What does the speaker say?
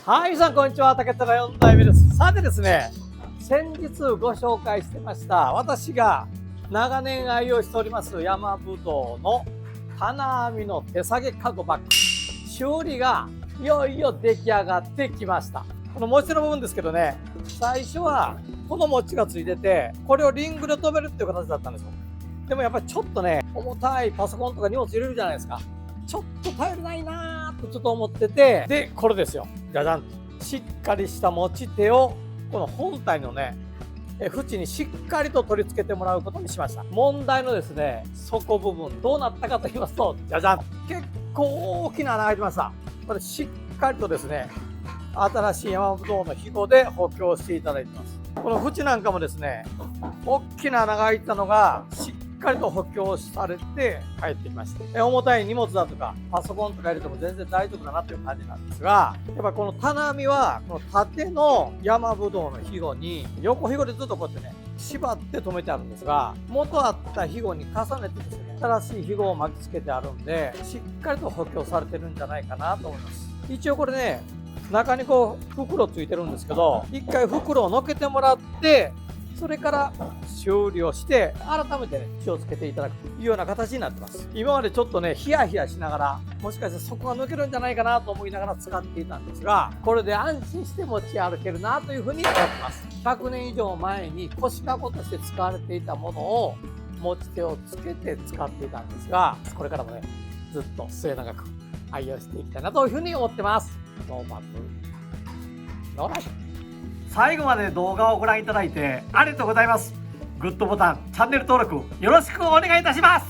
はい、皆さんこんにちは。竹虎4代目です。さてですね、先日ご紹介してました私が長年愛用しております山ぶどうの金網の手提げカゴバッグ、修理がいよいよ出来上がってきました。この持ちの部分ですけどね、最初はこの持ちがついてて、これをリングで止めるっていう形だったんですよ。でもやっぱりちょっとね、重たいパソコンとか荷物入れるじゃないですか。ちょっと頼りないなーとちょっと思ってて、でこれですよ。じゃじゃん。しっかりした持ち手をこの本体のね縁にしっかりと取り付けてもらうことにしました。問題のですね底部分どうなったかと言いますと、じゃじゃん、結構大きな穴が開いてました。これしっかりとですね新しい山ぶどうのひごで補強していただいてます。この縁なんかもですね大きな穴が開いたのがしっかりと補強されて帰ってきました。重たい荷物だとかパソコンとか入れても全然大丈夫だなという感じなんですが、やっぱこの棚網はこの縦の山ぶどうのひごに横ひごでずっとこうやってね縛って止めてあるんですが、元あったひごに重ねてですね新しいひごを巻きつけてあるんで、しっかりと補強されてるんじゃないかなと思います。一応これね中にこう袋ついてるんですけど、一回袋をのけてもらってそれから修理をして改めて、ね、気をつけていただくというような形になってます。今までちょっとねヒヤヒヤしながら、もしかしてそこが抜けるんじゃないかなと思いながら使っていたんですが、これで安心して持ち歩けるなというふうに思ってます。100年以上前に腰かごとして使われていたものを持ち手をつけて使っていたんですが、これからもねずっと末永く愛用していきたいなというふうに思ってます。ノーマップノーライフ。最後まで動画をご覧いただいてありがとうございます。グッドボタン、チャンネル登録よろしくお願いいたします。